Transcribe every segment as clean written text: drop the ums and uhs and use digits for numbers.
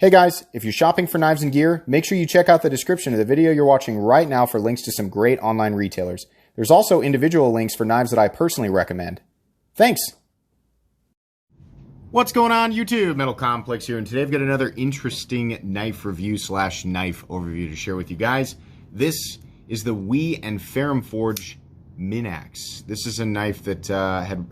Hey guys, if you're shopping for knives and gear, make sure you check out the description of the video you're watching right now for links to some great online retailers. There's also individual links for knives that I personally recommend. Thanks! What's going on YouTube? Metal Complex here, and today I've got another interesting knife review slash knife overview to share with you guys. This is the WE and Ferrum Forge Minax. This is a knife that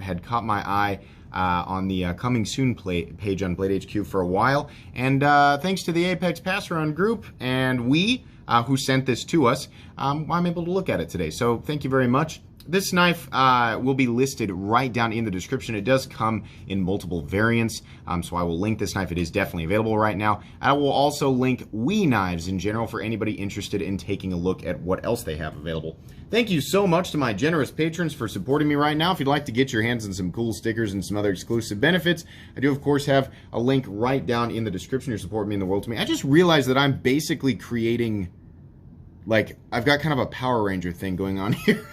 had caught my eye on the coming soon page on Blade HQ for a while, and thanks to the Apex Pass Around group and WE who sent this to us, I'm able to look at it today. So thank you very much. This knife will be listed right down in the description. It does come in multiple variants, so I will link this knife. It is definitely available right now. I will also link WE knives in general for anybody interested in taking a look at what else they have available. Thank you so much to my generous patrons for supporting me right now. If you'd like to get your hands on some cool stickers and some other exclusive benefits, I do of course have a link right down in the description. Your support means the world to me. I just realized that I'm basically creating, like, I've got kind of a Power Ranger thing going on here.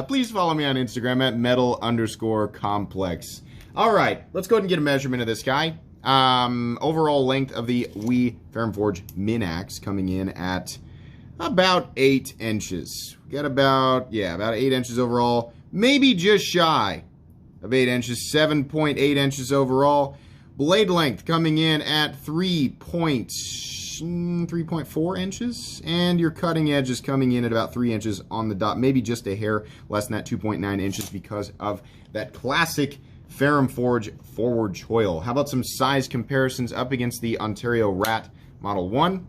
Please follow me on Instagram at metal_complex. All right, let's go ahead and get a measurement of this guy. Overall length of the WE Ferrum Forge Minax coming in at about 8 inches. We got about 8 inches overall. Maybe just shy of 8 inches, 7.8 inches overall. Blade length coming in at 3.4 inches, and your cutting edge is coming in at about 3 inches on the dot, maybe just a hair less than that, 2.9 inches, because of that classic Ferrum Forge forward choil. How about some size comparisons up against the Ontario Rat Model 1?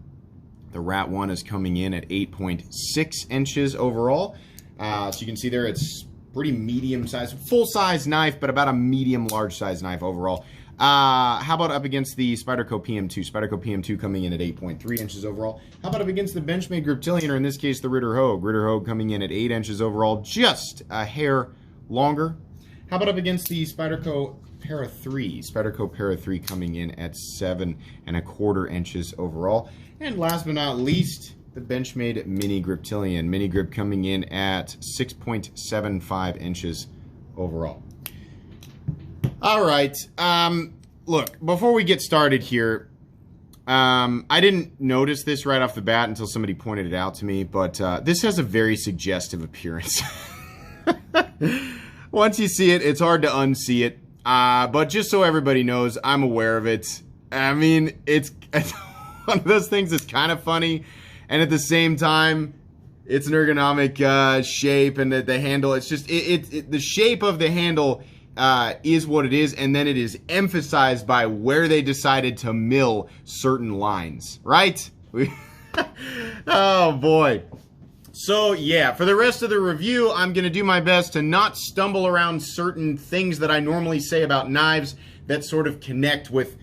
The Rat 1 is coming in at 8.6 inches overall. So you can see there it's pretty medium size, full size knife, but about a medium large size knife overall. How about up against the Spyderco PM2? Spyderco PM2 coming in at 8.3 inches overall. How about up against the Benchmade Griptilian, or in this case the Ritter Hogue? Ritter Hogue coming in at 8 inches overall, just a hair longer. How about up against the Spyderco Para 3? Spyderco Para 3 coming in at 7.25 inches overall. And last but not least, the Benchmade Mini Griptilian. Mini Grip coming in at 6.75 inches overall. All right, look, before we get started here, I didn't notice this right off the bat until somebody pointed it out to me, but this has a very suggestive appearance. Once you see it, it's hard to unsee it, but just so everybody knows, I'm aware of it. I mean, it's one of those things that's kind of funny, and at the same time, it's an ergonomic shape, and the handle, it's just, the shape of the handle is what it is, and then it is emphasized by where they decided to mill certain lines, right? Oh boy. So yeah, for the rest of the review, I'm going to do my best to not stumble around certain things that I normally say about knives that sort of connect with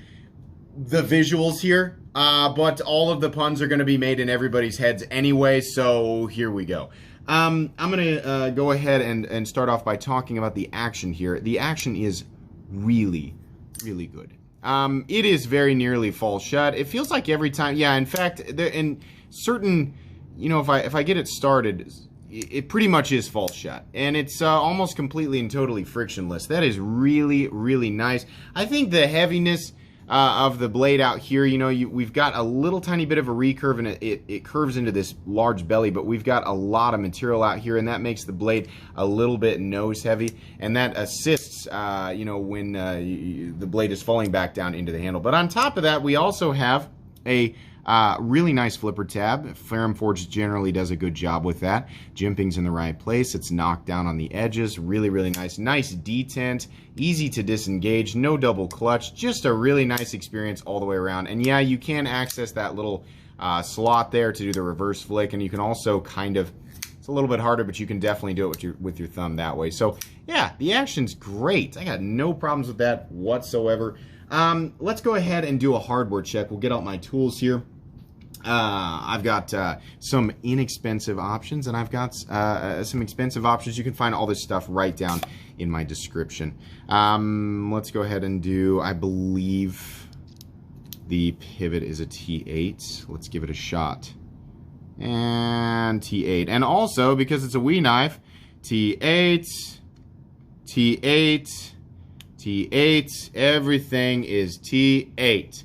the visuals here, but all of the puns are going to be made in everybody's heads anyway, so here we go. I'm going to go ahead and start off by talking about the action here. The action is really, really good. It is very nearly fall shut. It feels like every time, yeah, in fact, in certain, you know, if I get it started, it pretty much is fall shut. And it's almost completely and totally frictionless. That is really, really nice. I think the heaviness of the blade out here, you know, we've got a little tiny bit of a recurve, and it curves into this large belly, but we've got a lot of material out here, and that makes the blade a little bit nose heavy, and that assists, you know, when the blade is falling back down into the handle. But on top of that, we also have a really nice flipper tab. Ferrum Forge generally does a good job with that. Jimping's in the right place. It's knocked down on the edges. Really, really nice. Nice detent. Easy to disengage. No double clutch. Just a really nice experience all the way around. And yeah, you can access that little slot there to do the reverse flick. And you can also kind of, it's a little bit harder, but you can definitely do it with your thumb that way. So yeah, the action's great. I got no problems with that whatsoever. Let's go ahead and do a hardware check. We'll get out my tools here. I've got some inexpensive options, and I've got some expensive options. You can find all this stuff right down in my description. Let's go ahead and do, I believe the pivot is a T8. Let's give it a shot. And T8. And also, because it's a WE knife, T8, T8, T8. Everything is T8.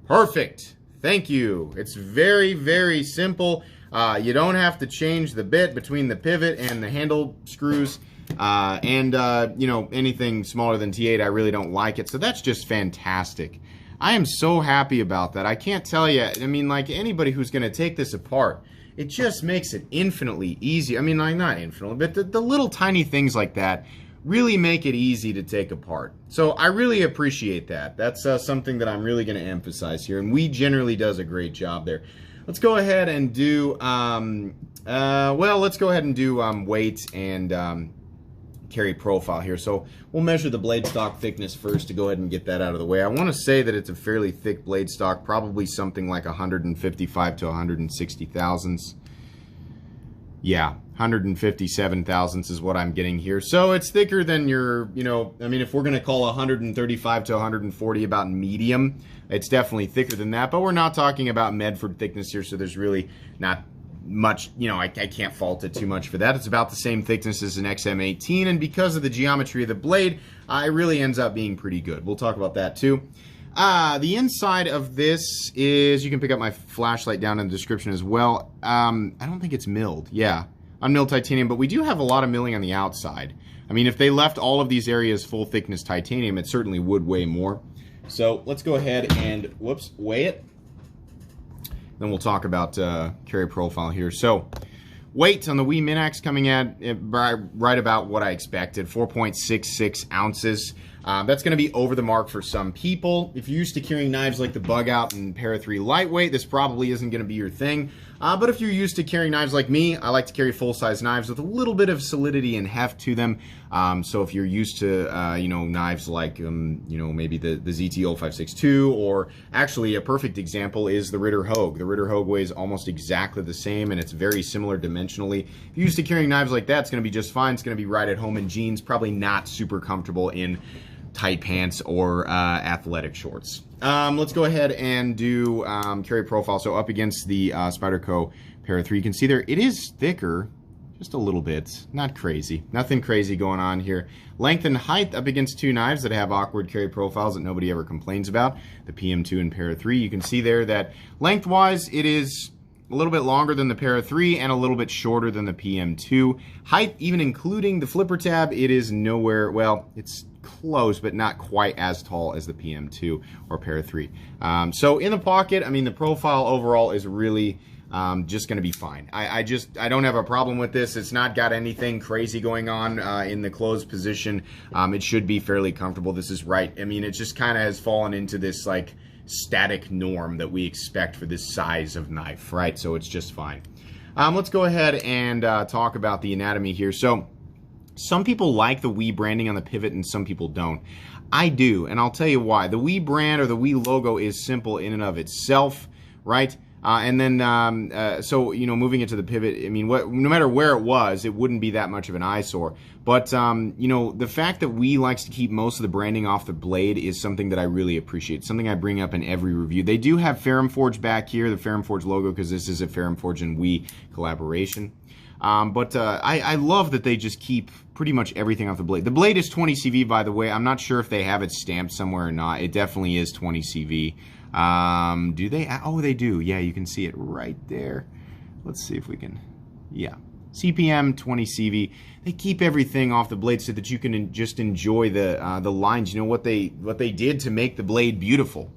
Perfect. Thank you. It's very, very simple. You don't have to change the bit between the pivot and the handle screws. You know, anything smaller than T8, I really don't like it. So that's just fantastic. I am so happy about that. I can't tell you. I mean, like, anybody who's going to take this apart, it just makes it infinitely easy. I mean, like, not infinitely, but the little tiny things like that really make it easy to take apart. So I really appreciate that. That's something that I'm really going to emphasize here, and We generally does a great job there. Let's go ahead and do, let's go ahead and do weight and carry profile here. So we'll measure the blade stock thickness first to go ahead and get that out of the way. I want to say that it's a fairly thick blade stock, probably something like 155 to 160 thousandths. Yeah, 157 thousandths is what I'm getting here. So it's thicker than your, you know, I mean, if we're going to call 135 to 140 about medium, it's definitely thicker than that. But we're not talking about Medford thickness here, so there's really not much, you know, I can't fault it too much for that. It's about the same thickness as an XM18, and because of the geometry of the blade, it really ends up being pretty good. We'll talk about that too. The inside of this is, you can pick up my flashlight down in the description as well. I don't think it's milled. Yeah, unmilled titanium, but we do have a lot of milling on the outside. I mean, if they left all of these areas full thickness titanium, it certainly would weigh more. So let's go ahead and, weigh it. Then we'll talk about carry profile here. So weight on the Minax coming at right about what I expected, 4.66 ounces. That's going to be over the mark for some people. If you're used to carrying knives like the Bug Out and Para 3 lightweight, this probably isn't going to be your thing. But if you're used to carrying knives like me, I like to carry full-size knives with a little bit of solidity and heft to them. So if you're used to, you know, knives like, you know, maybe the ZT-0562, or actually a perfect example is the Ritter Hogue. The Ritter Hogue weighs almost exactly the same, and it's very similar dimensionally. If you're used to carrying knives like that, it's going to be just fine. It's going to be right at home in jeans, probably not super comfortable in tight pants or athletic shorts. Let's go ahead and do carry profile. So up against the Spyderco Para 3, you can see there it is thicker, just a little bit, not crazy, nothing crazy going on here. Length and height up against two knives that have awkward carry profiles that nobody ever complains about, the PM2 and Para 3. You can see there that lengthwise it is a little bit longer than the Para 3 and a little bit shorter than the PM2. Height, even including the flipper tab, it is nowhere, well, it's close, but not quite as tall as the PM2 or Para 3. So in the pocket, I mean, the profile overall is really just going to be fine. I don't have a problem with this. It's not got anything crazy going on in the closed position. It should be fairly comfortable. This is right. I mean, it just kind of has fallen into this like static norm that we expect for this size of knife, right? So it's just fine. Let's go ahead and talk about the anatomy here. So some people like the We branding on the pivot and some people don't. I do, and I'll tell you why. The We brand or the We logo is simple in and of itself, right? And then, so, you know, moving into the pivot, I mean, no matter where it was, it wouldn't be that much of an eyesore. But, you know, the fact that We likes to keep most of the branding off the blade is something that I really appreciate, something I bring up in every review. They do have Ferrum Forge back here, the Ferrum Forge logo, because this is a Ferrum Forge and We collaboration. I love that they just keep pretty much everything off the blade. The blade is 20 CV, by the way. I'm not sure if they have it stamped somewhere or not. It definitely is 20 CV. Do they? Oh, they do. Yeah, you can see it right there. Let's see if we can. Yeah. CPM 20 CV. They keep everything off the blade so that you can just enjoy the lines. You know what they did to make the blade beautiful.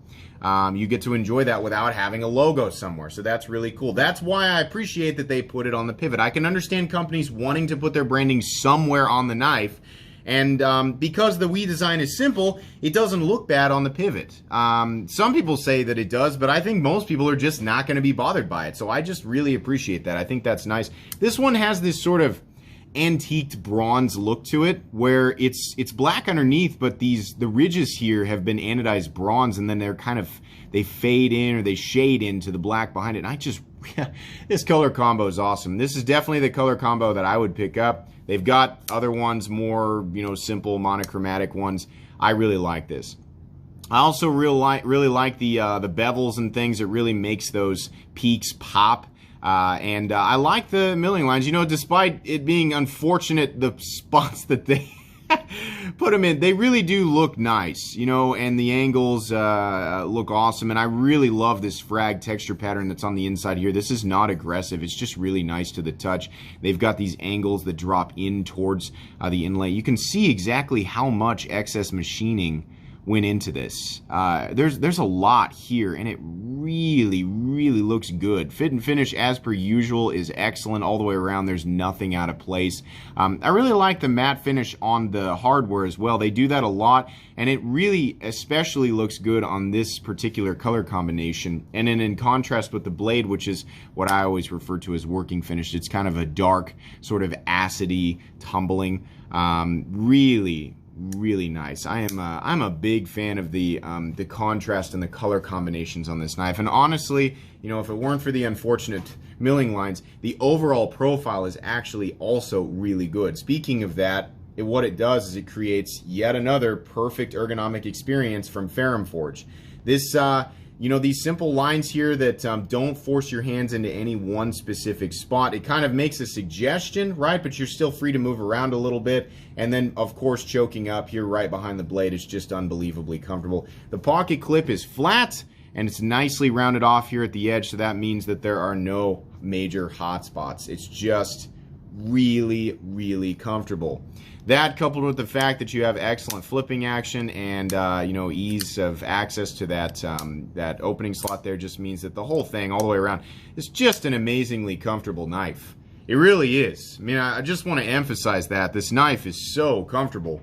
You get to enjoy that without having a logo somewhere. So that's really cool. That's why I appreciate that they put it on the pivot. I can understand companies wanting to put their branding somewhere on the knife. And because the We design is simple, it doesn't look bad on the pivot. Some people say that it does, but I think most people are just not going to be bothered by it. So I just really appreciate that. I think that's nice. This one has this sort of antiqued bronze look to it, where it's black underneath, but the ridges here have been anodized bronze, and then they fade in or they shade into the black behind it. And this color combo is awesome. This is definitely the color combo that I would pick up. They've got other ones, more, you know, simple monochromatic ones. I really like this. I also really like the bevels and things. It really makes those peaks pop. And I like the milling lines. You know, despite it being unfortunate, the spots that they put them in. They really do look nice, you know, and the angles look awesome. And I really love this frag texture pattern that's on the inside here. This is not aggressive. It's just really nice to the touch. They've got these angles that drop in towards the inlay. You can see exactly how much excess machining went into this. There's a lot here, and it really looks good. Fit and finish, as per usual, is excellent all the way around. There's nothing out of place. I really like the matte finish on the hardware as well. They do that a lot, and it really especially looks good on this particular color combination. And then in contrast with the blade, which is what I always refer to as working finish, it's kind of a dark, sort of acidy, tumbling. Really nice. I'm a big fan of the contrast and the color combinations on this knife. And honestly, you know, if it weren't for the unfortunate milling lines, the overall profile is actually also really good. Speaking of that, what it does is it creates yet another perfect ergonomic experience from Ferrum Forge. This you know, these simple lines here that don't force your hands into any one specific spot. It kind of makes a suggestion, right? But you're still free to move around a little bit. And then, of course, choking up here right behind the blade is just unbelievably comfortable. The pocket clip is flat, and it's nicely rounded off here at the edge, so that means that there are no major hot spots. It's just really comfortable. That, coupled with the fact that you have excellent flipping action and you know, ease of access to that that opening slot there, just means that the whole thing all the way around is just an amazingly comfortable knife. It really is. I mean, I just want to emphasize that this knife is so comfortable.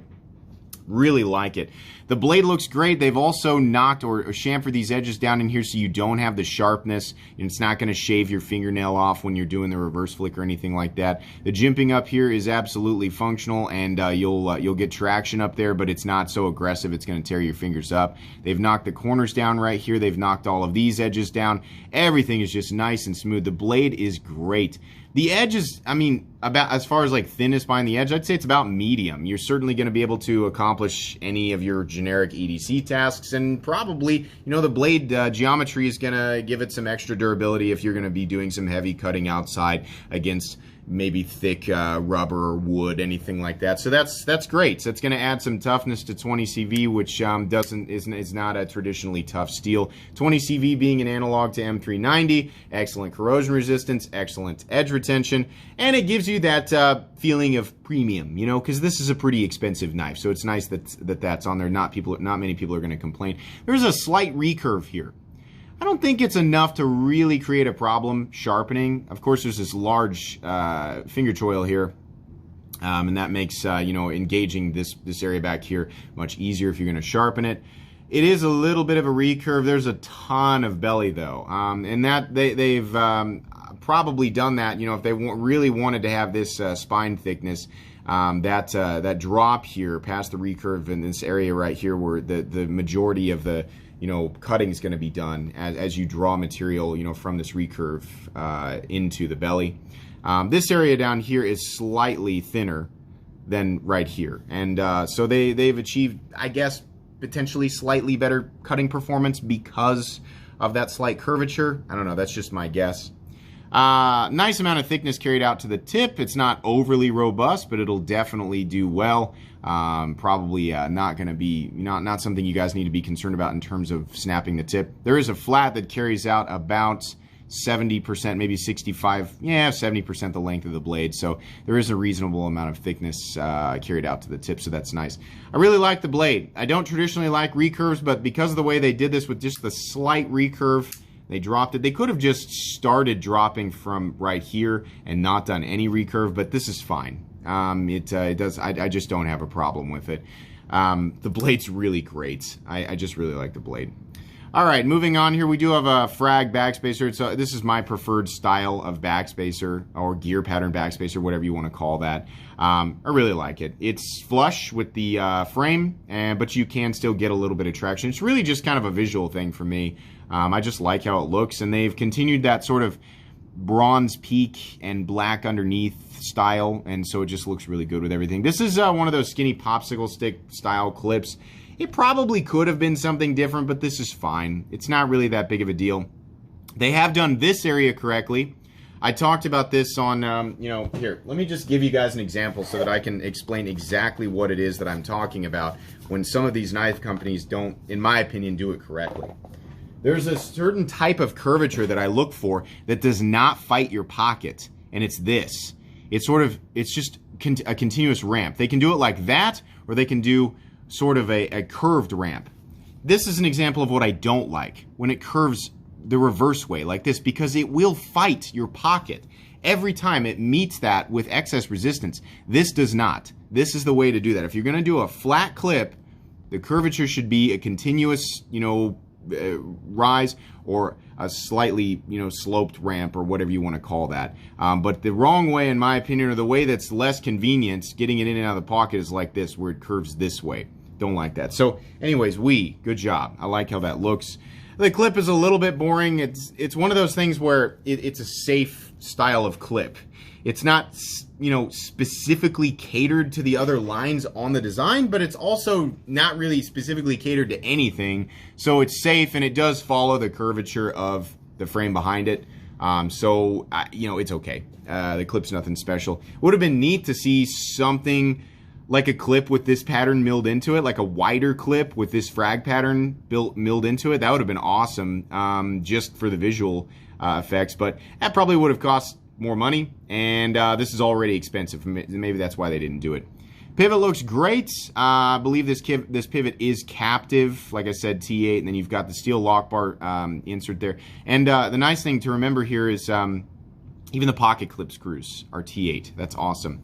Really like it. The blade looks great. They've also knocked or chamfered these edges down in here so you don't have the sharpness, and it's not going to shave your fingernail off when you're doing the reverse flick or anything like that. The jimping up here is absolutely functional, and you'll get traction up there, but it's not so aggressive it's going to tear your fingers up. They've knocked the corners down right here. They've knocked all of these edges down. Everything is just nice and smooth. The blade is great. The edge is, I mean, about as far as like thinness behind the edge, I'd say it's about medium. You're certainly going to be able to accomplish any of your generic EDC tasks, and probably, you know, the blade geometry is going to give it some extra durability if you're going to be doing some heavy cutting outside against maybe thick rubber or wood, anything like that. So that's great. So it's going to add some toughness to 20CV, which is not a traditionally tough steel. 20CV being an analog to M390, excellent corrosion resistance, excellent edge retention, and it gives you that feeling of premium, you know, because this is a pretty expensive knife. So it's nice that's on there. Not many people are going to complain. There's a slight recurve here. I don't think it's enough to really create a problem sharpening. Of course, there's this large finger choil here, and that makes you know, engaging this area back here much easier if you're going to sharpen it. It is a little bit of a recurve. There's a ton of belly though, and that they've probably done that. You know, if they really wanted to have this spine thickness, that drop here past the recurve in this area right here, where the majority of the, you know, cutting is going to be done as you draw material, you know, from this recurve into the belly. This area down here is slightly thinner than right here, and so they've achieved, I guess, potentially slightly better cutting performance because of that slight curvature. I don't know. That's just my guess. Nice amount of thickness carried out to the tip. It's not overly robust, but it'll definitely do well. Probably not going to be, not something you guys need to be concerned about in terms of snapping the tip. There is a flat that carries out about 70%, maybe 65, 70% the length of the blade. So there is a reasonable amount of thickness carried out to the tip, so that's nice. I really like the blade. I don't traditionally like recurves, but because of the way they did this with just the slight recurve, they dropped it. They could have just started dropping from right here and not done any recurve, but this is fine. It does. I just don't have a problem with it. The blade's really great. I just really like the blade. All right, moving on here, we do have a frag backspacer. So this is my preferred style of backspacer, or gear pattern backspacer, whatever you want to call that. I really like it. It's flush with the frame, but you can still get a little bit of traction. It's really just kind of a visual thing for me. I just like how it looks, and they've continued that sort of bronze peak and black underneath style, and so it just looks really good with everything. This is one of those skinny popsicle stick style clips. It probably could have been something different, but this is fine. It's not really that big of a deal. They have done this area correctly. I talked about this on, you know, here, let me just give you guys an example so that I can explain exactly what it is that I'm talking about when some of these knife companies don't, in my opinion, do it correctly. There's a certain type of curvature that I look for that does not fight your pocket, and it's this. It's sort of, it's just a continuous ramp. They can do it like that, or they can do sort of a curved ramp. This is an example of what I don't like, when it curves the reverse way like this, because it will fight your pocket. Every time it meets that with excess resistance. This does not. This is the way to do that. If you're going to do a flat clip, the curvature should be a continuous, you know, rise, or a slightly, you know, sloped ramp, or whatever you want to call that. But the wrong way, in my opinion, or the way that's less convenient, getting it in and out of the pocket, is like this, where it curves this way. Don't like that. So anyways, good job. I like how that looks. The clip is a little bit boring. It's one of those things where it's a safe style of clip. It's not, you know, specifically catered to the other lines on the design, but it's also not really specifically catered to anything. So it's safe, and it does follow the curvature of the frame behind it. So, you know, it's okay. The clip's nothing special. Would have been neat to see something like a clip with this pattern milled into it, like a wider clip with this frag pattern milled into it. That would have been awesome, just for the visual effects, but that probably would have cost more money, and this is already expensive. Maybe that's why they didn't do it. Pivot looks great. I believe this pivot is captive, like I said, T8, and then you've got the steel lock bar insert there. And the nice thing to remember here is even the pocket clip screws are T8. That's awesome.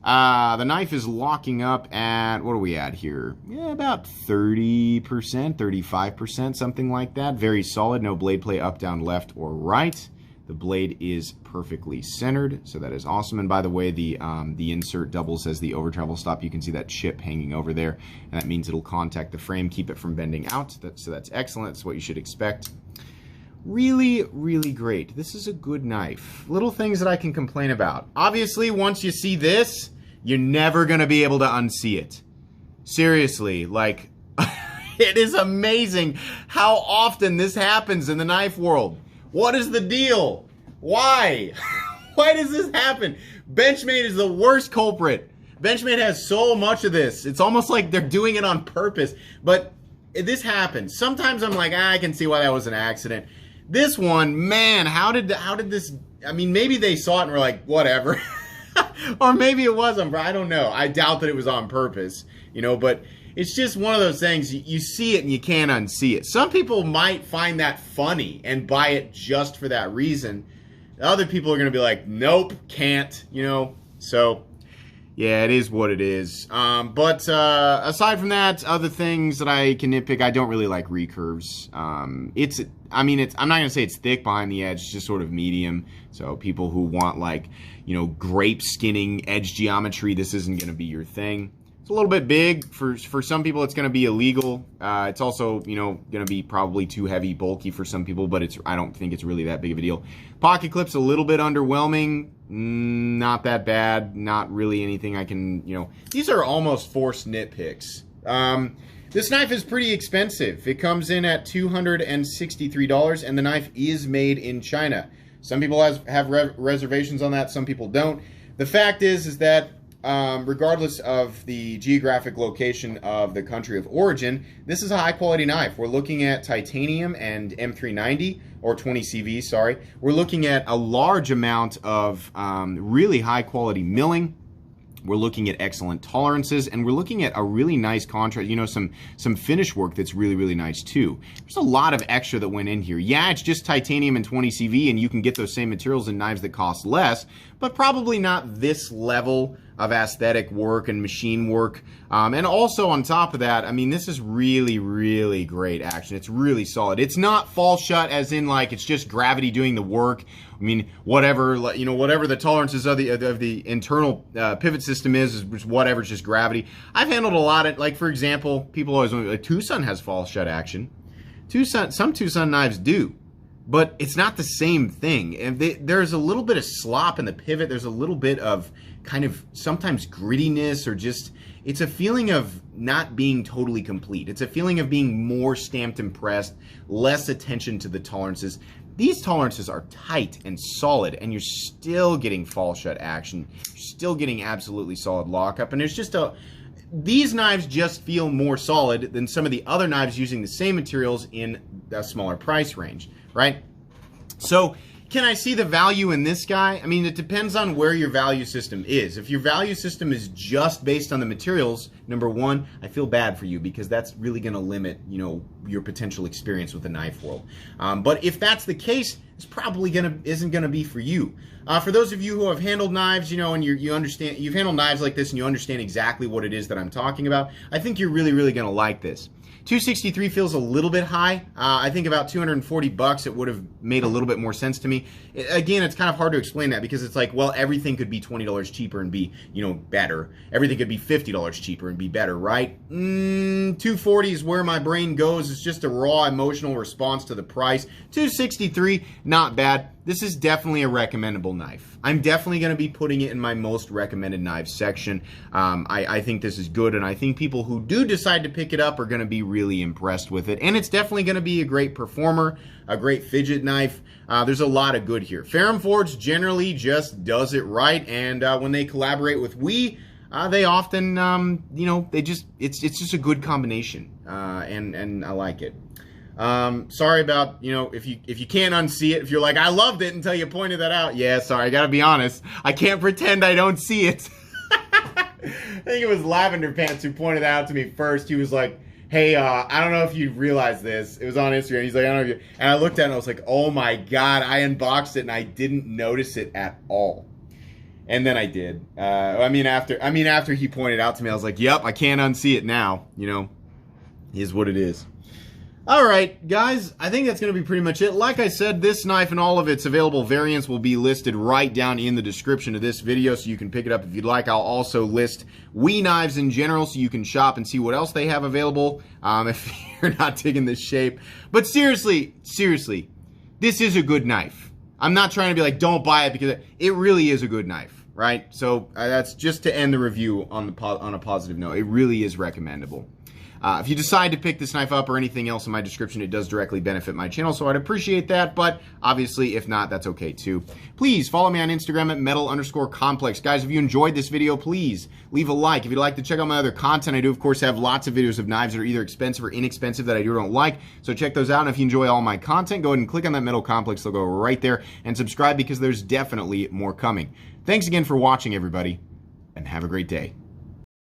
The knife is locking up at, what are we at here? Yeah, about 30%, 35%, something like that. Very solid, no blade play up, down, left, or right. The blade is perfectly centered, so that is awesome. And by the way, the insert doubles as the over travel stop. You can see that chip hanging over there, and that means it'll contact the frame, keep it from bending out. So that's excellent. That's what you should expect. Really, really great. This is a good knife. Little things that I can complain about. Obviously, once you see this, you're never going to be able to unsee it. Seriously, like, it is amazing how often this happens in the knife world. What is the deal? Why? Why does this happen? Benchmade is the worst culprit. Benchmade has so much of this. It's almost like they're doing it on purpose. But this happens. Sometimes I'm like, I can see why that was an accident. This one, man, how did this, I mean, maybe they saw it and were like, whatever. Or maybe it wasn't, I don't know. I doubt that it was on purpose, you know, but it's just one of those things, you see it and you can't unsee it. Some people might find that funny and buy it just for that reason. Other people are going to be like, nope, can't, you know. So, yeah, it is what it is. But aside from that, other things that I can nitpick, I don't really like recurves. I'm not going to say it's thick behind the edge, it's just sort of medium. So people who want, like, you know, grape skinning edge geometry, this isn't going to be your thing. It's a little bit big. For some people, it's going to be illegal. It's also, you know, going to be probably too heavy, bulky for some people, but I don't think it's really that big of a deal. Pocket clip's a little bit underwhelming. Not that bad. Not really anything I can, you know. These are almost forced nitpicks. This knife is pretty expensive. It comes in at $263, and the knife is made in China. Some people have reservations on that. Some people don't. The fact is that regardless of the geographic location of the country of origin, this is a high-quality knife. We're looking at titanium and M390, or 20CV, sorry. We're looking at a large amount of really high-quality milling. We're looking at excellent tolerances, and we're looking at a really nice contrast, you know, some finish work that's really, really nice too. There's a lot of extra that went in here. Yeah, it's just titanium and 20 CV, and you can get those same materials in knives that cost less, but probably not this level of aesthetic work and machine work. And also on top of that, I mean, this is really, really great action. It's really solid. It's not fall shut as in like it's just gravity doing the work. I mean, whatever, you know, whatever the tolerances of the internal pivot system is whatever, it's just gravity. I've handled a lot of, like, for example, people always wonder, like, Tucson has fall shut action. Some Tucson knives do, but it's not the same thing. And there's a little bit of slop in the pivot. There's a little bit of kind of sometimes grittiness, or just, it's a feeling of not being totally complete. It's a feeling of being more stamped and pressed, less attention to the tolerances. These tolerances are tight and solid, and you're still getting fall shut action. You're still getting absolutely solid lockup, and there's just these knives just feel more solid than some of the other knives using the same materials in a smaller price range, right? So, can I see the value in this guy? I mean, it depends on where your value system is. If your value system is just based on the materials, number one, I feel bad for you because that's really going to limit, you know, your potential experience with the knife world. But if that's the case, it's probably isn't gonna be for you. For those of you who have handled knives, you know, and you understand, you've handled knives like this and you understand exactly what it is that I'm talking about, I think you're really gonna like this. $263 feels a little bit high. I think about 240 bucks, it would have made a little bit more sense to me. Again, it's kind of hard to explain that because it's like, well, everything could be $20 cheaper and be, you know, better. Everything could be $50 cheaper and be better, right? 240 is where my brain goes. It's just a raw emotional response to the price. 263, not bad. This is definitely a recommendable knife. I'm definitely going to be putting it in my most recommended knives section. I think this is good, and I think people who do decide to pick it up are going to be really impressed with it. And it's definitely going to be a great performer, a great fidget knife. There's a lot of good here. Ferrum Forge generally just does it right, and when they collaborate with We, they often, you know, it's just a good combination, and I like it. Sorry about, you know, if you can't unsee it, if you're like, I loved it until you pointed that out. Yeah, sorry, I gotta be honest. I can't pretend I don't see it. I think it was Lavender Pants who pointed that out to me first. He was like, hey, I don't know if you realize this. It was on Instagram. He's like, I don't know if you, and I looked at it and I was like, oh my God, I unboxed it and I didn't notice it at all. And then I did. I mean, after he pointed it out to me, I was like, yep, I can't unsee it now. You know, is what it is. Alright, guys, I think that's going to be pretty much it. Like I said, this knife and all of its available variants will be listed right down in the description of this video, so you can pick it up if you'd like. I'll also list We knives in general, so you can shop and see what else they have available if you're not digging this shape. But seriously, this is a good knife. I'm not trying to be like, don't buy it, because it really is a good knife, right? So that's just to end the review on a positive note. It really is recommendable. If you decide to pick this knife up or anything else in my description, it does directly benefit my channel, so I'd appreciate that, but obviously, if not, that's okay too. Please follow me on Instagram at metal_complex. Guys, if you enjoyed this video, please leave a like. If you'd like to check out my other content, I do, of course, have lots of videos of knives that are either expensive or inexpensive that I do or don't like, so check those out, and if you enjoy all my content, go ahead and click on that Metal Complex logo right there, and subscribe because there's definitely more coming. Thanks again for watching, everybody, and have a great day.